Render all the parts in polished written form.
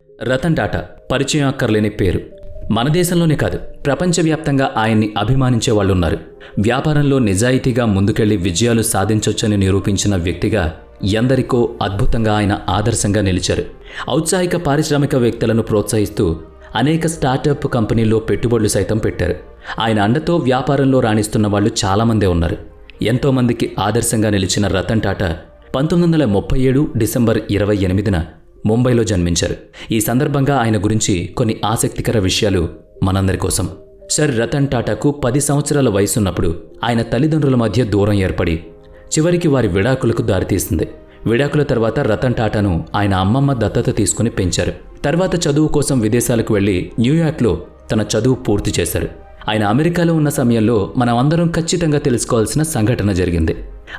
రతన్ టాటా పరిచయం అక్కర్లేని పేరు. మన దేశంలోనే కాదు, ప్రపంచవ్యాప్తంగా ఆయన్ని అభిమానించే వాళ్ళున్నారు. వ్యాపారంలో నిజాయితీగా ముందుకెళ్లి విజయాలు సాధించొచ్చని నిరూపించిన వ్యక్తిగా ఎందరికో అద్భుతంగా ఆయన ఆదర్శంగా నిలిచారు. ఔత్సాహిక పారిశ్రామికవేత్తలను ప్రోత్సహిస్తూ అనేక స్టార్టప్ కంపెనీల్లో పెట్టుబడులు సైతం పెట్టారు. ఆయన అండతో వ్యాపారంలో రాణిస్తున్న వాళ్ళు చాలామందే ఉన్నారు. ఎంతోమందికి ఆదర్శంగా నిలిచిన రతన్ టాటా 1937 డిసెంబర్ 28న ముంబైలో జన్మించారు. ఈ సందర్భంగా ఆయన గురించి కొన్ని ఆసక్తికర విషయాలు మనందరి కోసం. సర్ రతన్ టాటాకు 10 సంవత్సరాల వయసున్నప్పుడు ఆయన తల్లిదండ్రుల మధ్య దూరం ఏర్పడి చివరికి వారి విడాకులకు దారితీసింది. విడాకుల తర్వాత రతన్ టాటాను ఆయన అమ్మమ్మ దత్తత తీసుకుని పెంచారు. తర్వాత చదువు కోసం విదేశాలకు వెళ్లి న్యూయార్క్లో తన చదువు పూర్తి చేశారు. ఆయన అమెరికాలో ఉన్న సమయంలో మనం అందరం ఖచ్చితంగా తెలుసుకోవాల్సిన సంఘటన జరిగింది.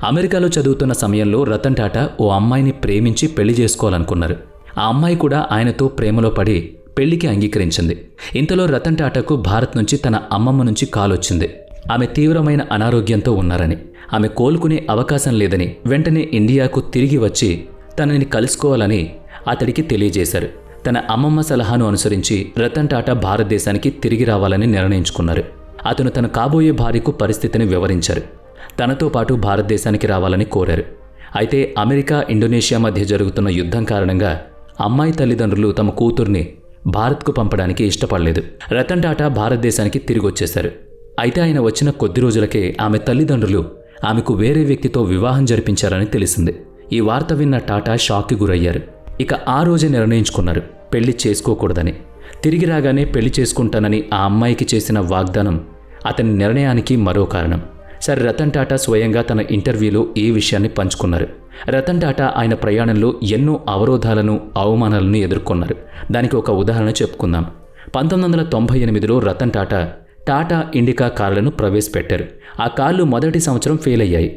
అమెరికాలో చదువుతున్న సమయంలో రతన్ టాటా ఓ అమ్మాయిని ప్రేమించి పెళ్లి చేసుకోవాలనుకున్నారు. ఆ అమ్మాయి కూడా ఆయనతో ప్రేమలో పడి పెళ్లికి అంగీకరించింది. ఇంతలో రతన్ టాటాకు భారత్ నుంచి తన అమ్మమ్మ నుంచి కాల్ వచ్చింది. ఆమె తీవ్రమైన అనారోగ్యంతో ఉన్నారని, ఆమె కోలుకునే అవకాశం లేదని, వెంటనే ఇండియాకు తిరిగి వచ్చి తనని కలుసుకోవాలని అతడికి తెలియజేశారు. తన అమ్మమ్మ సలహాను అనుసరించి రతన్ టాటా భారతదేశానికి తిరిగి రావాలని నిర్ణయించుకున్నారు. అతను తన కాబోయే భార్యకు పరిస్థితిని వివరించారు. తనతో పాటు భారతదేశానికి రావాలని కోరారు. అయితే అమెరికా, ఇండోనేషియా మధ్య జరుగుతున్న యుద్ధం కారణంగా అమ్మాయి తల్లిదండ్రులు తమ కూతుర్ని భారత్కు పంపడానికి ఇష్టపడలేదు. రతన్ టాటా భారతదేశానికి తిరిగి వచ్చేశారు. అయితే ఆయన వచ్చిన కొద్ది రోజులకే ఆమె తల్లిదండ్రులు ఆమెకు వేరే వ్యక్తితో వివాహం జరిపించారని తెలిసింది. ఈ వార్త విన్న టాటా షాక్కి గురయ్యారు. ఇక ఆ రోజే నిర్ణయించుకున్నారు పెళ్లి చేసుకోకూడదని. తిరిగి రాగానే పెళ్లి చేసుకుంటానని ఆ అమ్మాయికి చేసిన వాగ్దానం అతని నిర్ణయానికి మరో కారణం. సర్ రతన్ టాటా స్వయంగా తన ఇంటర్వ్యూలో ఈ విషయాన్ని పంచుకున్నారు. రతన్ టాటా ఆయన ప్రయాణంలో ఎన్నో అవరోధాలను, అవమానాలను ఎదుర్కొన్నారు. దానికి ఒక ఉదాహరణ చెప్పుకుందాం. 1998లో రతన్ టాటా టాటా ఇండికా కార్లను ప్రవేశపెట్టారు. ఆ కార్లు మొదటి సంవత్సరం ఫెయిల్ అయ్యాయి.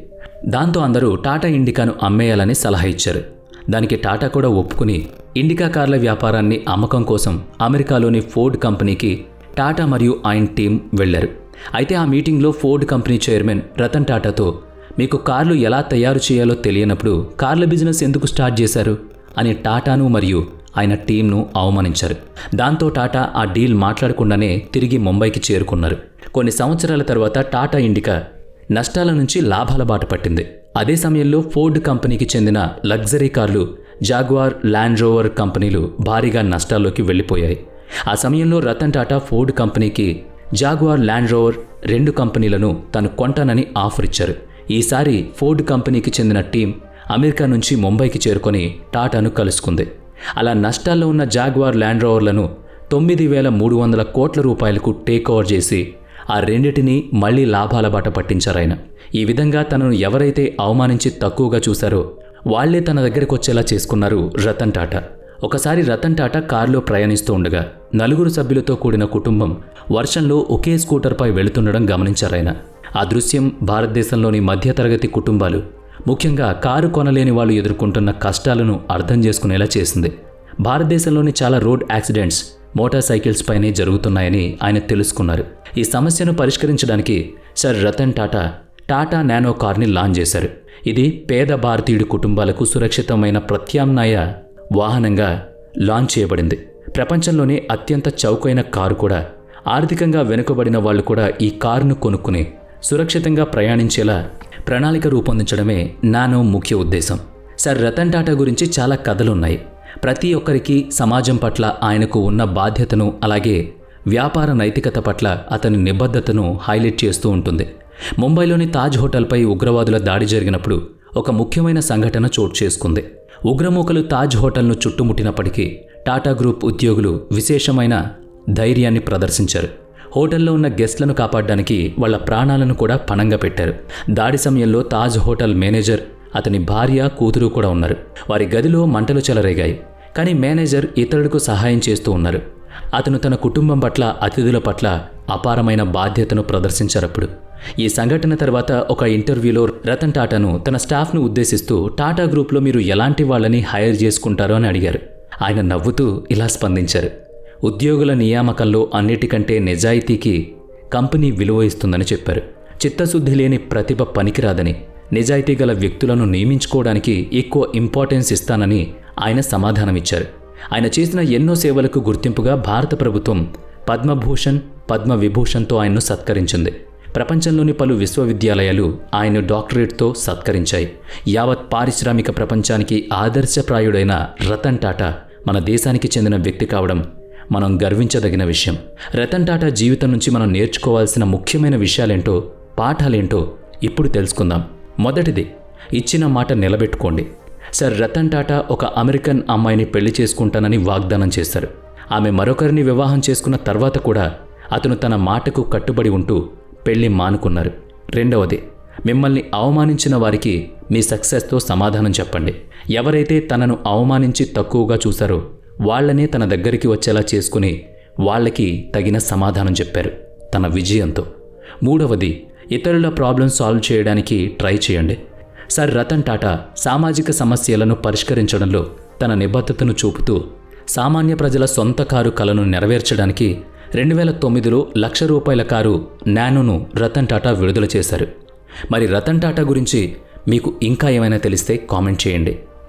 దాంతో అందరూ టాటా ఇండికాను అమ్మేయాలని సలహా ఇచ్చారు. దానికి టాటా కూడా ఒప్పుకుని ఇండికా కార్ల వ్యాపారాన్ని అమ్మకం కోసం అమెరికాలోని ఫోర్డ్ కంపెనీకి టాటా మరియు ఆయన టీం వెళ్లారు. అయితే ఆ మీటింగ్లో ఫోర్డ్ కంపెనీ చైర్మన్ రతన్ టాటాతో, మీకు కార్లు ఎలా తయారు చేయాలో తెలియనప్పుడు కార్ల బిజినెస్ ఎందుకు స్టార్ట్ చేశారు అని టాటాను మరియు ఆయన టీంను అవమానించారు. దాంతో టాటా ఆ డీల్ మాట్లాడకుండానే తిరిగి ముంబైకి చేరుకున్నారు. కొన్ని సంవత్సరాల తర్వాత టాటా ఇండికా నష్టాల నుంచి లాభాల బాట పట్టింది. అదే సమయంలో ఫోర్డ్ కంపెనీకి చెందిన లగ్జరీ కార్లు జాగ్వార్, ల్యాండ్ రోవర్ కంపెనీలు భారీగా నష్టాల్లోకి వెళ్ళిపోయాయి. ఆ సమయంలో రతన్ టాటా ఫోర్డ్ కంపెనీకి జాగ్వార్, ల్యాండ్ రోవర్ 2 కంపెనీలను తను కొంటానని ఆఫర్ ఇచ్చారు. ఈసారి ఫోర్డ్ కంపెనీకి చెందిన టీం అమెరికా నుంచి ముంబైకి చేరుకొని టాటాను కలుసుకుంది. అలా నష్టాల్లో ఉన్న జాగ్వార్, ల్యాండ్ రోవర్లను 9,300 కోట్ల రూపాయలకు టేక్ ఓవర్ చేసి ఆ రెండిటినీ మళ్లీ లాభాల బాట పట్టించారాయన. ఈ విధంగా తనను ఎవరైతే అవమానించి తక్కువగా చూశారో వాళ్లే తన దగ్గరకు వచ్చేలా చేసుకున్నారు రతన్ టాటా. ఒకసారి రతన్ టాటా కారులో ప్రయాణిస్తూ ఉండగా 4 సభ్యులతో కూడిన కుటుంబం వర్షంలో ఒకే స్కూటర్పై వెళుతుండడం గమనించారాయన. ఆ దృశ్యం భారతదేశంలోని మధ్యతరగతి కుటుంబాలు, ముఖ్యంగా కారు కొనలేని వాళ్ళు ఎదుర్కొంటున్న కష్టాలను అర్థం చేసుకునేలా చేసింది. భారతదేశంలోని చాలా రోడ్ యాక్సిడెంట్స్ మోటార్ సైకిల్స్ పైనే జరుగుతున్నాయని ఆయన తెలుసుకున్నారు. ఈ సమస్యను పరిష్కరించడానికి సర్ రతన్ టాటా టాటా నానో కార్ని లాంచ్ చేశారు. ఇది పేద భారతీయుడి కుటుంబాలకు సురక్షితమైన ప్రత్యామ్నాయ వాహనంగా లాంచ్ చేయబడింది. ప్రపంచంలోనే అత్యంత చౌకైన కారు కూడా. ఆర్థికంగా వెనుకబడిన వాళ్ళు కూడా ఈ కారును కొనుక్కుని సురక్షితంగా ప్రయాణించేలా ప్రణాళిక రూపొందించడమే నానో ముఖ్య ఉద్దేశం. సర్ రతన్ టాటా గురించి చాలా కథలున్నాయి. ప్రతి ఒక్కరికి సమాజం పట్ల ఆయనకు ఉన్న బాధ్యతను, అలాగే వ్యాపార నైతికత పట్ల అతని నిబద్ధతను హైలైట్ చేస్తూ ఉంటుంది. ముంబైలోని తాజ్ హోటల్పై ఉగ్రవాదుల దాడి జరిగినప్పుడు ఒక ముఖ్యమైన సంఘటన చోటు చేసుకుంది. ఉగ్రమూకలు తాజ్ హోటల్ను చుట్టుముట్టినప్పటికీ టాటా గ్రూప్ ఉద్యోగులు విశేషమైన ధైర్యాన్ని ప్రదర్శించారు. హోటల్లో ఉన్న గెస్ట్లను కాపాడడానికి వాళ్ల ప్రాణాలను కూడా పణంగా పెట్టారు. దాడి సమయంలో తాజ్ హోటల్ మేనేజర్, అతని భార్య, కూతురు కూడా ఉన్నారు. వారి గదిలో మంటలు చెలరేగాయి. కానీ మేనేజర్ ఇతరులకు సహాయం చేస్తూ ఉన్నారు. అతను తన కుటుంబం పట్ల, అతిథుల పట్ల అపారమైన బాధ్యతను ప్రదర్శించారప్పుడు. ఈ సంఘటన తర్వాత ఒక ఇంటర్వ్యూలో రతన్ టాటాను తన స్టాఫ్ను ఉద్దేశిస్తూ టాటా గ్రూప్లో మీరు ఎలాంటి వాళ్ళని హైర్ చేసుకుంటారో అని అడిగారు. ఆయన నవ్వుతూ ఇలా స్పందించారు, ఉద్యోగుల నియామకంలో అన్నిటికంటే నిజాయితీకి కంపెనీ విలువ ఇస్తుందని చెప్పారు. చిత్తశుద్ధి లేని ప్రతిభ పనికిరాదని, నిజాయితీ గల వ్యక్తులను నియమించుకోవడానికి ఎక్కువ ఇంపార్టెన్స్ ఇస్తానని ఆయన సమాధానమిచ్చారు. ఆయన చేసిన ఎన్నో సేవలకు గుర్తింపుగా భారత ప్రభుత్వం పద్మభూషణ్, పద్మవిభూషణ్తో ఆయన్ను సత్కరించింది. ప్రపంచంలోని పలు విశ్వవిద్యాలయాలు ఆయన డాక్టరేట్తో సత్కరించాయి. యావత్ పారిశ్రామిక ప్రపంచానికి ఆదర్శప్రాయుడైన రతన్ టాటా మన దేశానికి చెందిన వ్యక్తి కావడం మనం గర్వించదగిన విషయం. రతన్ టాటా జీవితం నుంచి మనం నేర్చుకోవాల్సిన ముఖ్యమైన విషయాలేంటో, పాఠాలేంటో ఇప్పుడు తెలుసుకుందాం. మొదటిది, ఇచ్చిన మాట నిలబెట్టుకోండి. సర్ రతన్ టాటా ఒక అమెరికన్ అమ్మాయిని పెళ్లి చేసుకుంటానని వాగ్దానం చేశారు. ఆమె మరొకరిని వివాహం చేసుకున్న తర్వాత కూడా అతను తన మాటకు కట్టుబడి ఉంటూ పెళ్లి మానుకున్నారు. రెండవది, మిమ్మల్ని అవమానించిన వారికి మీ సక్సెస్తో సమాధానం చెప్పండి. ఎవరైతే తనను అవమానించి తక్కువగా చూశారో వాళ్లనే తన దగ్గరికి వచ్చేలా చేసుకుని వాళ్ళకి తగిన సమాధానం చెప్పారు తన విజయంతో. మూడవది, ఇతరుల ప్రాబ్లం సాల్వ్ చేయడానికి ట్రై చేయండి. సర్ రతన్ టాటా సామాజిక సమస్యలను పరిష్కరించడంలో తన నిబద్ధతను చూపుతూ సామాన్య ప్రజల సొంత కారు కలను నెరవేర్చడానికి 2009లో ₹1,00,000 కారు నానోను రతన్ టాటా విడుదల చేశారు. మరి రతన్ టాటా గురించి మీకు ఇంకా ఏమైనా తెలిస్తే కామెంట్ చేయండి.